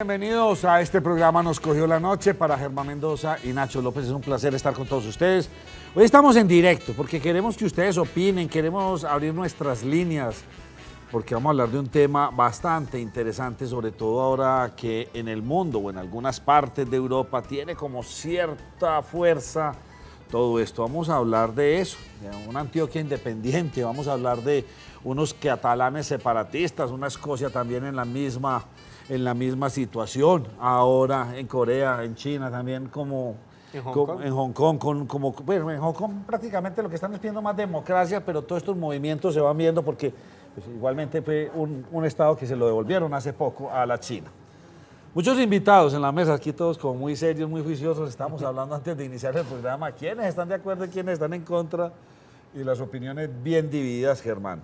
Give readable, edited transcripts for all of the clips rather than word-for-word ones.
Bienvenidos a este programa Nos Cogió la Noche para Germán Mendoza y Nacho López. Es un placer estar con todos ustedes. Hoy estamos en directo porque queremos que ustedes opinen, queremos abrir nuestras líneas porque vamos a hablar de un tema bastante interesante, sobre todo ahora que en el mundo o en algunas partes de Europa tiene como cierta fuerza todo esto. Vamos a hablar de eso, de una Antioquia independiente, vamos a hablar de unos catalanes separatistas, una Escocia también en la misma situación, ahora en Corea, en China también en Hong Kong, bueno, en Hong Kong prácticamente lo que están es pidiendo más democracia, pero todos estos movimientos se van viendo porque pues, igualmente fue un estado que se lo devolvieron hace poco a la China. Muchos invitados en la mesa, aquí todos como muy serios, muy juiciosos, estamos hablando antes de iniciar el programa, quiénes están de acuerdo y quiénes están en contra, y las opiniones bien divididas, Germán.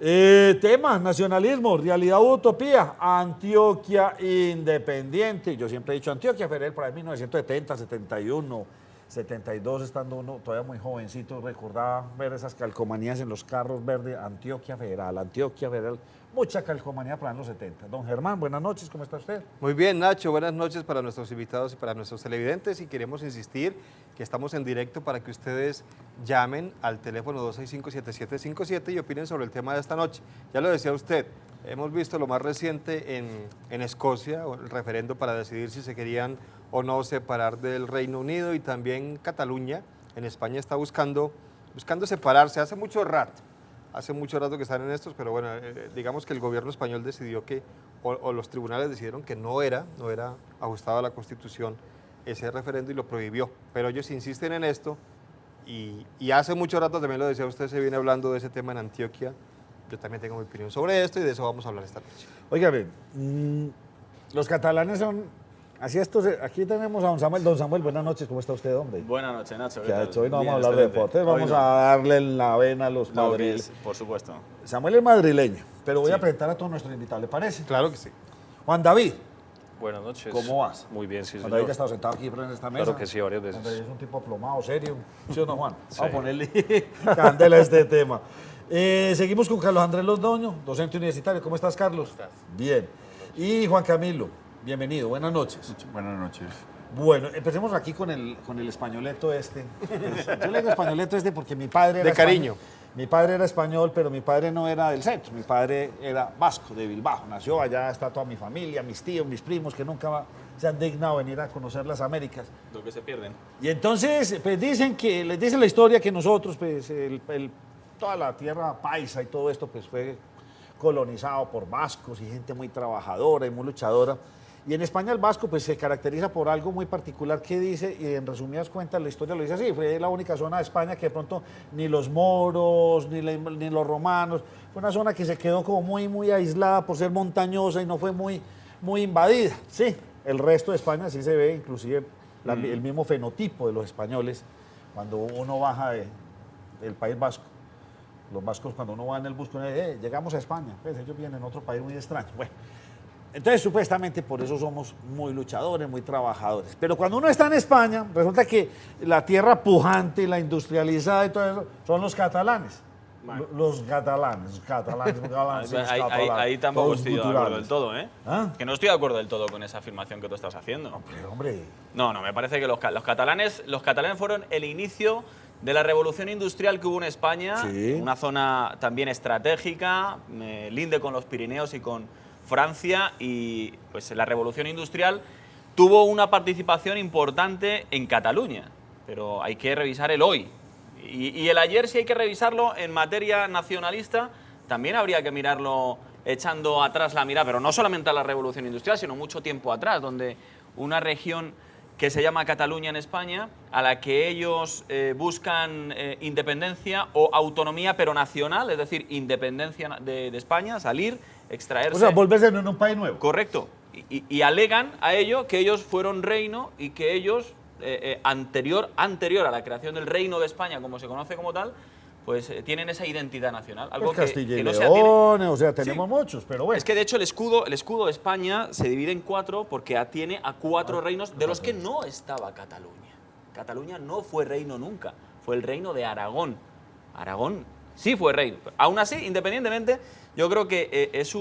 Tema, nacionalismo, realidad u utopía, Antioquia independiente. Yo siempre he dicho Antioquia Federal para 1970, 71, 72, estando uno todavía muy jovencito, recordaba ver esas calcomanías en los carros verdes, Antioquia Federal, mucha calcomanía para los 70. Don Germán, buenas noches, ¿cómo está usted? Muy bien, Nacho, buenas noches para nuestros invitados y para nuestros televidentes, y queremos insistir que estamos en directo para que ustedes llamen al teléfono 265-7757 y opinen sobre el tema de esta noche. Ya lo decía usted, hemos visto lo más reciente en Escocia, el referendo para decidir si se querían o no separar del Reino Unido, y también Cataluña, en España, está buscando separarse hace mucho rato que están en estos, pero bueno, digamos que el gobierno español decidió que, o los tribunales decidieron que no era ajustado a la Constitución ese referendo y lo prohibió, pero ellos insisten en esto, y hace mucho rato, también lo decía usted, se viene hablando de ese tema en Antioquia. Yo también tengo mi opinión sobre esto y de eso vamos a hablar esta noche. Óigame, los catalanes son... Aquí tenemos a don Samuel. Don Samuel, buenas noches, ¿cómo está usted, hombre? Buenas noches, Nacho. ¿Qué ha hecho? Hoy no vamos a hablar de deportes, vamos a darle en la vena a los madrileños. Por supuesto. Samuel es madrileño, pero voy a presentar a todos nuestros invitados, ¿le parece? Claro que sí. Juan David, Buenas noches. ¿cómo vas? Muy bien, sí, Juan señor. David que ha estado sentado aquí en esta mesa. Claro que sí, varias Juan veces. David es un tipo aplomado, serio. ¿Sí o no, Juan? Sí. Vamos a ponerle candela a este tema. Seguimos con Carlos Andrés Londoño, docente universitario. ¿Cómo estás, Carlos? ¿Cómo estás? Bien. Y Juan Camilo, bienvenido, buenas noches. Buenas noches. Bueno, empecemos aquí con el españoleto este. Yo le digo españoleto este porque mi padre era De cariño. Mi padre era español, pero mi padre no era del centro. Mi padre era vasco, de Bilbao. Nació allá, está toda mi familia, mis tíos, mis primos, que nunca se han dignado venir a conocer las Américas. Lo que se pierden. Y entonces, pues les dicen la historia que nosotros, pues, toda la tierra paisa y todo esto, pues, fue colonizado por vascos y gente muy trabajadora y muy luchadora. Y en España el vasco pues se caracteriza por algo muy particular que dice, y en resumidas cuentas la historia lo dice así, fue la única zona de España que de pronto ni los moros, ni los romanos, fue una zona que se quedó como muy aislada por ser montañosa y no fue muy invadida. Sí, el resto de España sí se ve inclusive el mismo fenotipo de los españoles cuando uno baja del País Vasco. Los vascos cuando uno va en el bus, llegamos a España, pues ellos vienen en otro país muy extraño. Bueno. Entonces, supuestamente, por eso somos muy luchadores, muy trabajadores. Pero cuando uno está en España, resulta que la tierra pujante, la industrializada y todo eso, son los catalanes. Bueno. Los catalanes. Ahí tampoco todos estoy de culturales. acuerdo del todo, ¿eh? ¿Ah? Que no estoy de acuerdo del todo con esa afirmación que tú estás haciendo. Hombre. No, me parece que los catalanes fueron el inicio de la revolución industrial que hubo en España, Sí. una zona también estratégica, linde con los Pirineos y con Francia, y pues la revolución industrial tuvo una participación importante en Cataluña, pero hay que revisar el hoy. Y el ayer, si hay que revisarlo en materia nacionalista, también habría que mirarlo echando atrás la mirada, pero no solamente a la revolución industrial, sino mucho tiempo atrás, donde una región que se llama Cataluña en España, a la que ellos buscan independencia o autonomía, pero nacional, es decir, independencia de España, salir, extraerse. O sea, volverse en un país nuevo. Correcto. Y alegan a ello que ellos fueron reino y que ellos, anterior a la creación del Reino de España, como se conoce como tal, pues tienen esa identidad nacional. Algo Pues Castilla y que no León, o sea, tenemos muchos, pero bueno. Es que de hecho el escudo de España se divide en 4 porque atiene a 4 reinos de los que no estaba Cataluña. Cataluña no fue reino nunca, fue el reino de Aragón. Aragón sí fue rey. Aún así, independientemente, yo creo que es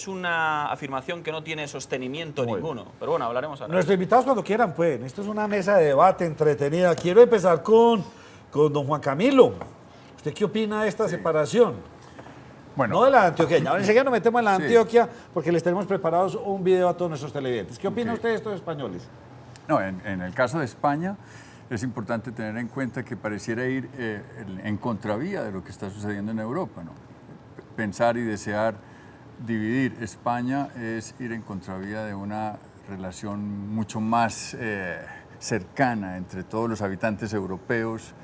una afirmación que no tiene sostenimiento ninguno. Pero bueno, hablaremos ahora. Nuestros invitados cuando quieran pueden. Esto es una mesa de debate entretenida. Quiero empezar con don Juan Camilo. ¿Usted qué opina de esta separación? Bueno, No de la antioqueña. Ahora enseguida nos metemos en la Antioquia porque les tenemos preparados un video a todos nuestros televidentes. ¿Qué opina usted de estos españoles? no, en el caso de España es importante tener en cuenta que pareciera ir en contravía de lo que está sucediendo en Europa, ¿no? Pensar y desear dividir España es ir en contravía de una relación mucho más cercana entre todos los habitantes europeos,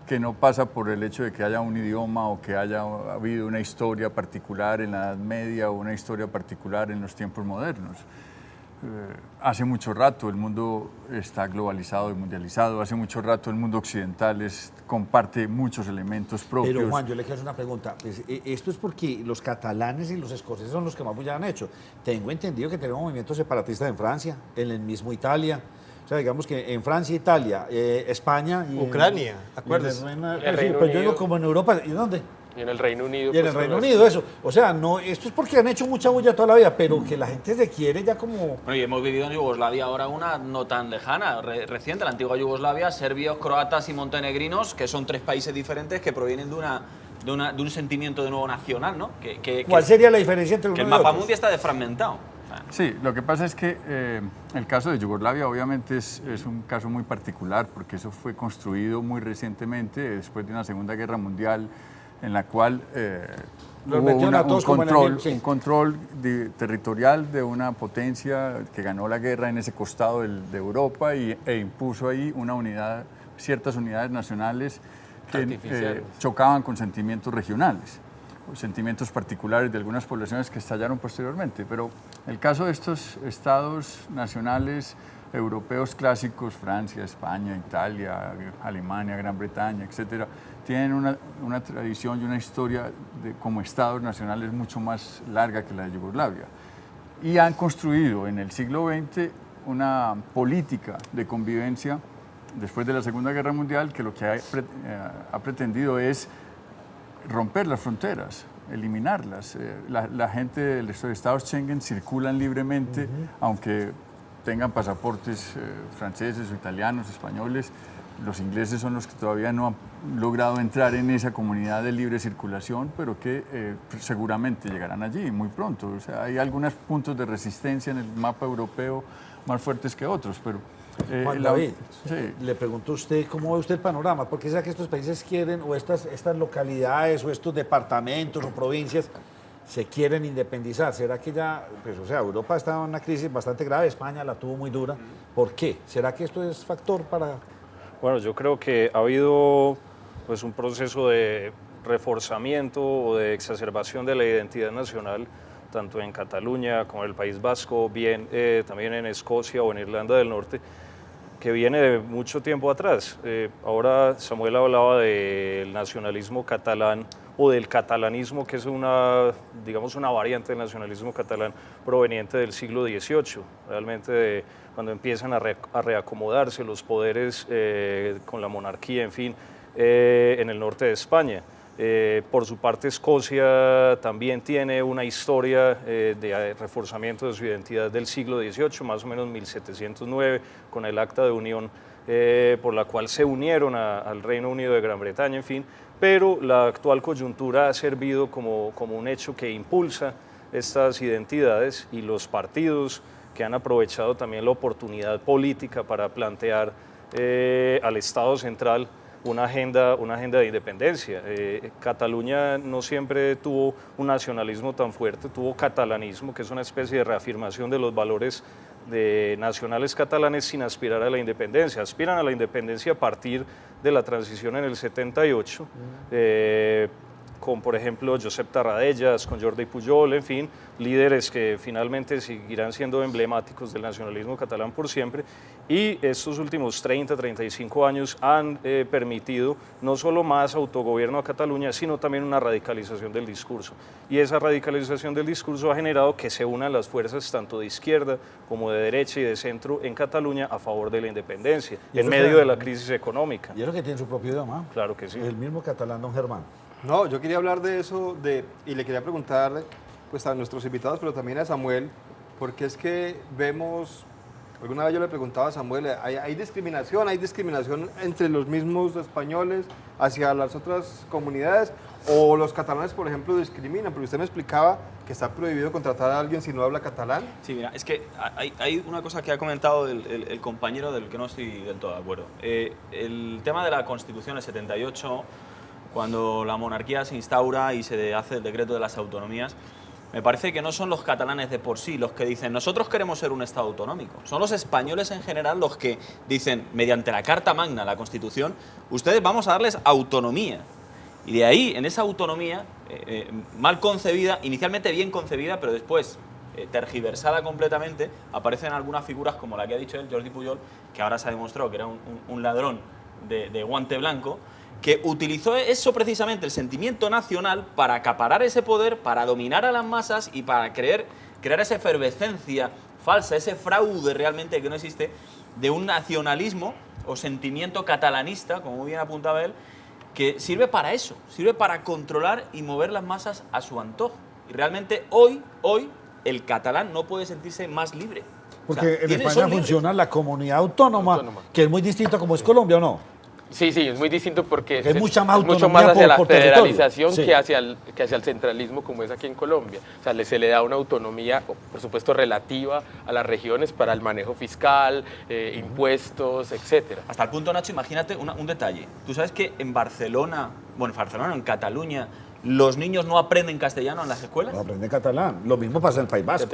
que no pasa por el hecho de que haya un idioma o que haya habido una historia particular en la Edad Media o una historia particular en los tiempos modernos. Hace mucho rato el mundo está globalizado y mundializado, hace mucho rato el mundo occidental comparte muchos elementos propios. Pero Juan, yo le quiero hacer una pregunta. Pues, esto es porque los catalanes y los escoceses son los que más bulla han hecho. Tengo entendido que tenemos movimientos separatistas en Francia, en el mismo Italia. O sea, digamos que en Francia, Italia, España y Ucrania, acuérdese. Pero yo digo como en Europa. ¿Y dónde? Y en el Reino Unido. Y en el Reino Unido, eso. O sea, no, esto es porque han hecho mucha bulla toda la vida, pero que la gente se quiere ya como... Bueno, y hemos vivido en Yugoslavia ahora una no tan lejana, reciente, la antigua Yugoslavia, serbios, croatas y montenegrinos, que son tres países diferentes que provienen de un sentimiento de nuevo nacional, ¿no? ¿Cuál sería la diferencia entre uno que el y mapa otro? mundial está desfragmentado. Sí, lo que pasa es que el caso de Yugoslavia obviamente es un caso muy particular porque eso fue construido muy recientemente, después de una Segunda Guerra Mundial, en la cual Los hubo metieron a todos como enemigos, sí. un control territorial de una potencia que ganó la guerra en ese costado de Europa e impuso ahí ciertas unidades nacionales que chocaban con sentimientos regionales, sentimientos particulares de algunas poblaciones que estallaron posteriormente. Pero el caso de estos estados nacionales europeos clásicos, Francia, España, Italia, Alemania, Gran Bretaña, etcétera, tienen una tradición y una historia como estados nacionales mucho más larga que la de Yugoslavia. Y han construido en el siglo XX una política de convivencia después de la Segunda Guerra Mundial que lo que ha pretendido es romper las fronteras, eliminarlas. La gente de los estados Schengen circulan libremente, aunque tengan pasaportes franceses o italianos, españoles. Los ingleses son los que todavía no han logrado entrar en esa comunidad de libre circulación, pero que seguramente llegarán allí muy pronto. O sea, hay algunos puntos de resistencia en el mapa europeo más fuertes que otros, pero... Juan David, sí. le pregunto a usted, ¿cómo ve usted el panorama? ¿Por qué será que estos países quieren, o estas localidades, o estos departamentos o provincias, se quieren independizar? ¿Será que ya, pues, o sea, Europa está en una crisis bastante grave, España la tuvo muy dura? ¿Por qué? ¿Será que esto es factor para...? Bueno, yo creo que ha habido pues, un proceso de reforzamiento o de exacerbación de la identidad nacional, tanto en Cataluña como en el País Vasco, bien también en Escocia o en Irlanda del Norte, que viene de mucho tiempo atrás. Ahora Samuel hablaba del nacionalismo catalán o del catalanismo, que es digamos una variante del nacionalismo catalán proveniente del siglo XVIII, realmente cuando empiezan a reacomodarse los poderes con la monarquía, en fin, en el norte de España. Por su parte, Escocia también tiene una historia de reforzamiento de su identidad del siglo XVIII, más o menos 1709, con el Acta de Unión por la cual se unieron al Reino Unido de Gran Bretaña, en fin, pero la actual coyuntura ha servido como un hecho que impulsa estas identidades y los partidos que han aprovechado también la oportunidad política para plantear al Estado central una agenda de independencia. Cataluña no siempre tuvo un nacionalismo tan fuerte, tuvo catalanismo, que es una especie de reafirmación de los valores nacionales catalanes sin aspirar a la independencia. Aspiran a la independencia a partir de la transición en el 78, con, por ejemplo, Josep Tarradellas, con Jordi Pujol, en fin, líderes que finalmente seguirán siendo emblemáticos del nacionalismo catalán por siempre. Y estos últimos 30, 35 años han permitido no solo más autogobierno a Cataluña, sino también una radicalización del discurso. Y esa radicalización del discurso ha generado que se unan las fuerzas tanto de izquierda como de derecha y de centro en Cataluña a favor de la independencia, en medio de la crisis económica. Y eso que tiene su propio idioma. Claro que sí. El mismo catalán, don Germán. No, yo quería hablar de eso y le quería preguntarle pues, a nuestros invitados, pero también a Samuel, porque es que vemos, alguna vez yo le preguntaba a Samuel, hay discriminación entre los mismos españoles hacia las otras comunidades, o los catalanes, por ejemplo, discriminan, pero usted me explicaba que está prohibido contratar a alguien si no habla catalán. Sí, mira, es que hay una cosa que ha comentado el compañero del que no estoy del todo de acuerdo. El tema de la Constitución del 78, cuando la monarquía se instaura y se hace el decreto de las autonomías, me parece que no son los catalanes de por sí los que dicen nosotros queremos ser un Estado autonómico. Son los españoles en general los que dicen, mediante la Carta Magna, la Constitución, ustedes vamos a darles autonomía. Y de ahí, en esa autonomía, mal concebida, inicialmente bien concebida, pero después tergiversada completamente, aparecen algunas figuras como la que ha dicho él, Jordi Pujol, que ahora se ha demostrado que era un ladrón de guante blanco, que utilizó eso precisamente, el sentimiento nacional, para acaparar ese poder, para dominar a las masas y para crear esa efervescencia falsa, ese fraude realmente que no existe, de un nacionalismo o sentimiento catalanista, como muy bien apuntaba él, que sirve para eso, sirve para controlar y mover las masas a su antojo. Y realmente hoy el catalán no puede sentirse más libre. Porque en España funciona la comunidad autónoma, que es muy distinto como es Colombia, ¿o no? Sí, es muy distinto porque es mucho más hacia la federalización sí, que hacia el centralismo como es aquí en Colombia. O sea, se le da una autonomía, por supuesto, relativa a las regiones para el manejo fiscal, impuestos, etcétera. Hasta el punto, Nacho, imagínate un detalle. Tú sabes que en Barcelona, en Cataluña, los niños no aprenden castellano en las escuelas. No aprenden catalán. Lo mismo pasa en el País Vasco.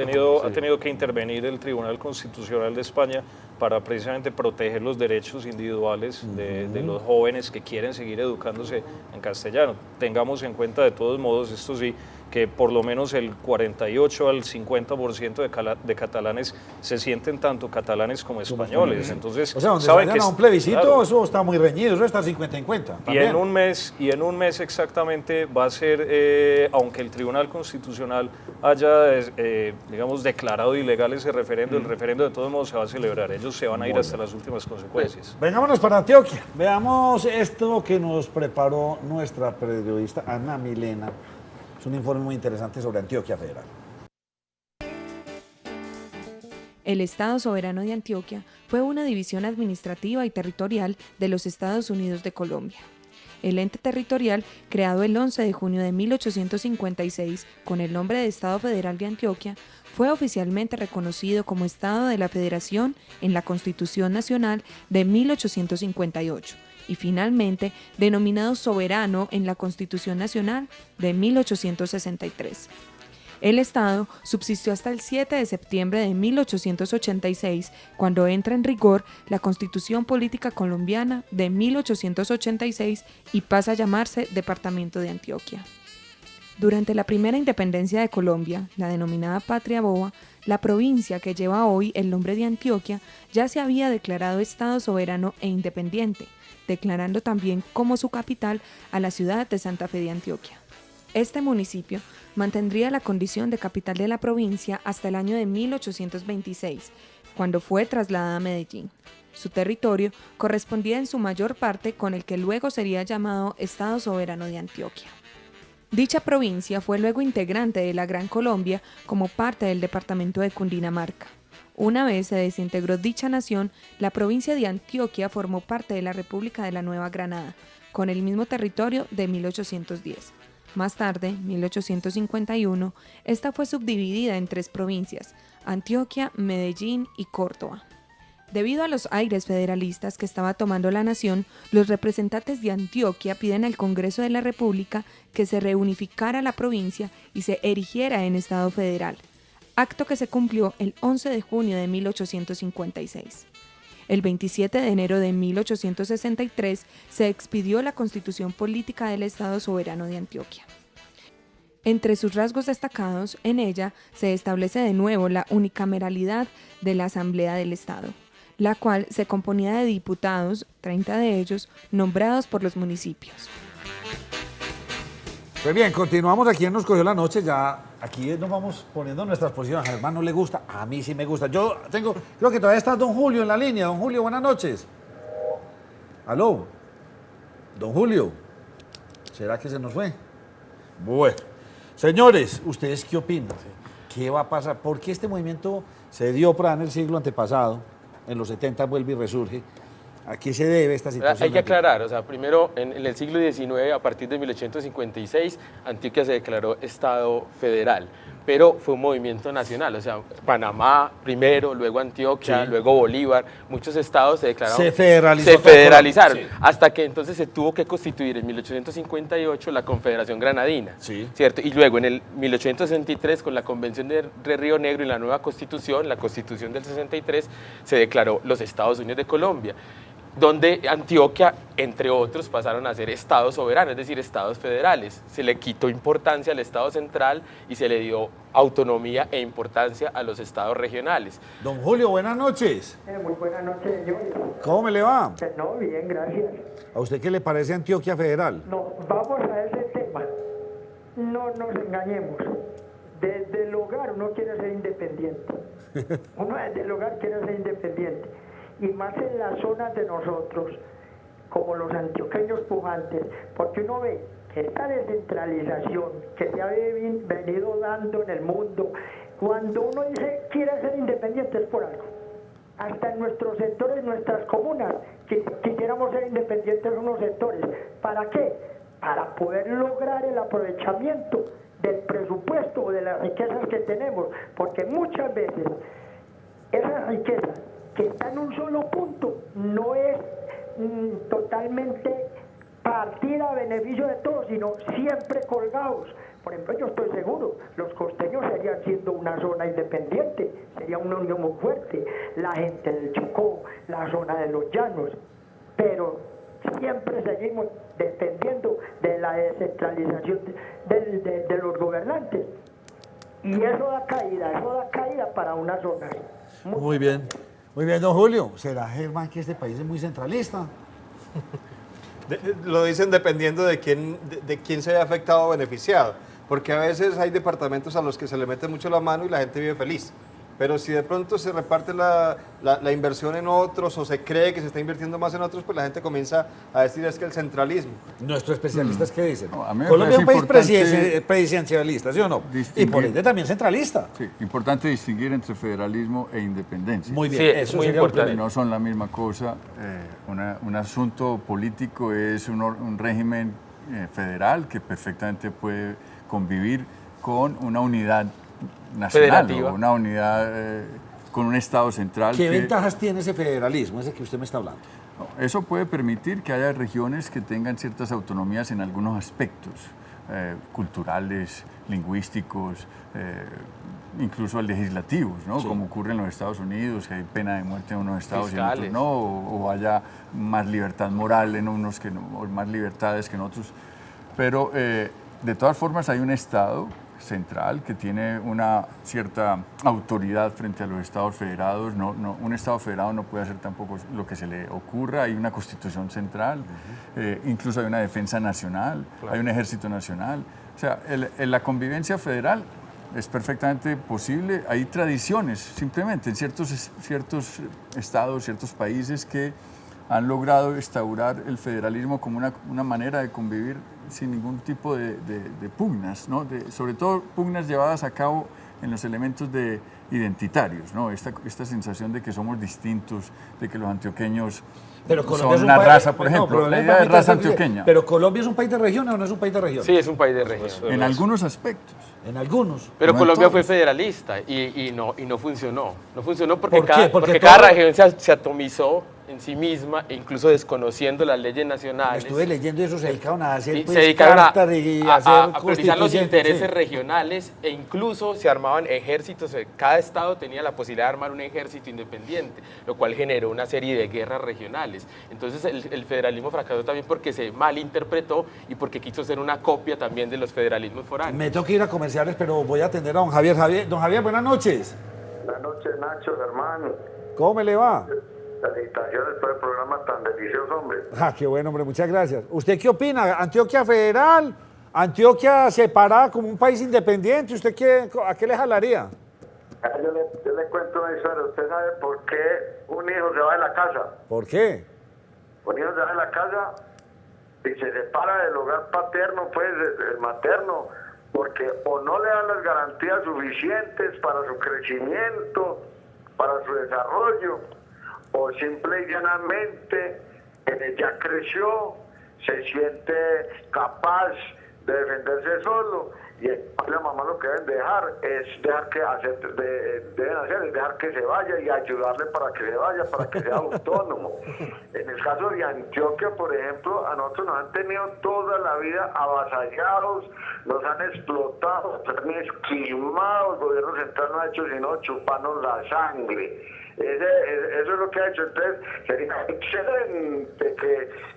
Ha tenido que intervenir el Tribunal Constitucional de España para precisamente proteger los derechos individuales de los jóvenes que quieren seguir educándose en castellano. Tengamos en cuenta, de todos modos, esto sí, que por lo menos el 48 al 50% de catalanes se sienten tanto catalanes como españoles. Entonces, o sea, donde vayan a un plebiscito, claro, eso está muy reñido, eso está 50-50. Y en un mes exactamente va a ser, aunque el Tribunal Constitucional haya, digamos, declarado ilegal ese referendo, el referendo de todos modos se va a celebrar. Ellos se van a ir hasta las últimas consecuencias. Vengámonos para Antioquia. Veamos esto que nos preparó nuestra periodista Ana Milena. Es un informe muy interesante sobre Antioquia Federal. El Estado Soberano de Antioquia fue una división administrativa y territorial de los Estados Unidos de Colombia. El ente territorial, creado el 11 de junio de 1856 con el nombre de Estado Federal de Antioquia, fue oficialmente reconocido como Estado de la Federación en la Constitución Nacional de 1858 y finalmente denominado soberano en la Constitución Nacional de 1863. El Estado subsistió hasta el 7 de septiembre de 1886, cuando entra en rigor la Constitución Política Colombiana de 1886 y pasa a llamarse Departamento de Antioquia. Durante la primera independencia de Colombia, la denominada Patria Boba, la provincia que lleva hoy el nombre de Antioquia ya se había declarado Estado soberano e independiente, declarando también como su capital a la ciudad de Santa Fe de Antioquia. Este municipio mantendría la condición de capital de la provincia hasta el año de 1826, cuando fue trasladada a Medellín. Su territorio correspondía en su mayor parte con el que luego sería llamado Estado Soberano de Antioquia. Dicha provincia fue luego integrante de la Gran Colombia como parte del departamento de Cundinamarca. Una vez se desintegró dicha nación, la provincia de Antioquia formó parte de la República de la Nueva Granada, con el mismo territorio de 1810. Más tarde, 1851, esta fue subdividida en 3 provincias: Antioquia, Medellín y Córdoba. Debido a los aires federalistas que estaba tomando la nación, los representantes de Antioquia piden al Congreso de la República que se reunificara la provincia y se erigiera en Estado federal, acto que se cumplió el 11 de junio de 1856. El 27 de enero de 1863 se expidió la Constitución Política del Estado Soberano de Antioquia. Entre sus rasgos destacados, en ella se establece de nuevo la unicameralidad de la Asamblea del Estado, la cual se componía de diputados, 30 de ellos, nombrados por los municipios. Pues bien, continuamos aquí en Nos Cogió la Noche, ya aquí nos vamos poniendo nuestras posiciones. A Germán no le gusta, a mí sí me gusta. Creo que todavía está don Julio en la línea. Don Julio, buenas noches. Aló, don Julio. ¿Será que se nos fue? Bueno. Señores, ¿ustedes qué opinan? ¿Qué va a pasar? ¿Por qué este movimiento se dio por ahí en el siglo antepasado? En los 70 vuelve y resurge. ¿A qué se debe esta situación? Hay que aclarar, o sea, primero en el siglo XIX, a partir de 1856, Antioquia se declaró Estado federal, pero fue un movimiento nacional, o sea, Panamá primero, luego Antioquia, Sí. luego Bolívar, muchos estados se declararon. Se federalizó Se todo federalizaron, Colombia. Sí. hasta que entonces se tuvo que constituir en 1858 la Confederación Granadina, Sí. ¿cierto? Y luego en el 1863, con la Convención de Río Negro y la nueva Constitución, la Constitución del 63, se declaró los Estados Unidos de Colombia, donde Antioquia, entre otros, pasaron a ser estados soberanos, es decir, estados federales. Se le quitó importancia al estado central y se le dio autonomía e importancia a los estados regionales. Don Julio, buenas noches. Muy buenas noches, señor. ¿Cómo me le va? No, bien, gracias. ¿A usted qué le parece Antioquia Federal? No, vamos a ese tema. No nos engañemos. Desde el hogar uno quiere ser independiente. Uno desde el hogar quiere ser independiente. Y más en las zonas de nosotros, como los antioqueños pujantes, porque uno ve que esta descentralización que se ha venido dando en el mundo, cuando uno dice quiere ser independiente es por algo. Hasta en nuestros sectores, nuestras comunas, quisiéramos ser independientes en unos sectores. ¿Para qué? Para poder lograr el aprovechamiento del presupuesto o de las riquezas que tenemos, porque muchas veces esa riqueza que está en un solo punto no es totalmente partida a beneficio de todos, sino siempre colgados. Por ejemplo, yo estoy seguro, los costeños seguirían siendo una zona independiente, sería una unión muy fuerte, la gente del Chocó, la zona de los llanos, pero siempre seguimos dependiendo de la descentralización de los gobernantes. Y eso da caída para una zona. Muy bien. Muy bien, don Julio. ¿Será, Germán, que este país es muy centralista? Lo dicen dependiendo de quién se haya afectado o beneficiado, porque a veces hay departamentos a los que se le mete mucho la mano y la gente vive feliz. Pero si de pronto se reparte la inversión en otros o se cree que se está invirtiendo más en otros, pues la gente comienza a decir es que el centralismo. ¿Nuestros especialistas qué dicen? No, a mí me Colombia es un país parece importante presidencialista, ¿sí o no? Y distinguir. por ende también centralista. Sí, importante distinguir entre federalismo e independencia. Muy bien, Sí, es eso muy sería lo importante. primero. No son la misma cosa. Un asunto político es un régimen federal que perfectamente puede convivir con una unidad nacional, Federativa. o una unidad con un Estado central. ¿Qué ventajas tiene ese federalismo, ese que usted me está hablando? No, eso puede permitir que haya regiones que tengan ciertas autonomías en algunos aspectos, culturales, lingüísticos, incluso legislativos, ¿no? Sí. Como ocurre en los Estados Unidos, que hay pena de muerte en unos estados y en Fiscales. otros no, o haya más libertad moral en unos que no, o más libertades que en otros. Pero de todas formas hay un Estado central que tiene una cierta autoridad frente a los estados federados. Un estado federado no puede hacer tampoco lo que se le ocurra. Hay una constitución central, incluso hay una defensa nacional, hay un ejército nacional. O sea, la convivencia federal es perfectamente posible. Hay tradiciones, simplemente, en ciertos estados, ciertos países que han logrado instaurar el federalismo como una manera de convivir sin ningún tipo de pugnas, ¿no? Sobre todo pugnas llevadas a cabo en los elementos identitarios, ¿no? Esta sensación de que somos distintos, de que los antioqueños son una raza, por ejemplo, la idea de raza antioqueña. ¿Pero Colombia es un país de regiones o no es un país de regiones? Sí, es un país de región. En algunos aspectos. En algunos. Pero No en Colombia fue todos. federalista y no funcionó. No funcionó porque, ¿Por qué? Porque cada todo- región se atomizó en sí misma, e incluso desconociendo las leyes nacionales. Estuve leyendo y eso se dedicaron a hacer Y pues, se dedicaron cartas y a hacer a priorizar los constituyentes, intereses sí. regionales e incluso se armaban ejércitos. Cada estado tenía la posibilidad de armar un ejército independiente, lo cual generó una serie de guerras regionales. Entonces el federalismo fracasó también porque se malinterpretó y porque quiso ser una copia también de los federalismos foráneos. Me tengo que ir a comerciales, pero voy a atender a don Javier. Don Javier, buenas noches. Buenas noches, Nacho, hermano. ¿Cómo me le va? Felicitaciones por el programa tan delicioso, hombre. Ah, qué bueno, hombre, muchas gracias. ¿Usted qué opina? ¿Antioquia federal? ¿Antioquia separada como un país independiente? ¿Usted a qué le jalaría? Yo le cuento una historia. ¿Usted sabe por qué un hijo se va de la casa? ¿Por qué? Un hijo se va de la casa y se separa del hogar paterno, pues el materno, porque o no le dan las garantías suficientes para su crecimiento, para su desarrollo, o simple y llanamente ya creció, se siente capaz de defenderse solo, y la mamá lo que deben dejar es dejar que se vaya y ayudarle para que se vaya, para que sea autónomo. En el caso de Antioquia, por ejemplo, a nosotros nos han tenido toda la vida avasallados, nos han explotado, nos han esquilmado, el gobierno central no ha hecho sino chuparnos la sangre. Eso es lo que ha hecho. Entonces sería excelente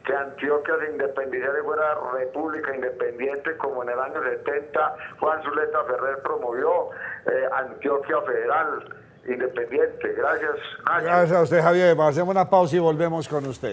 que Antioquia se independizara y fuera república independiente, como en el año 70 Juan Zuleta Ferrer promovió Antioquia Federal independiente. Gracias. Gracias a usted, Javier. Hacemos una pausa y volvemos con usted.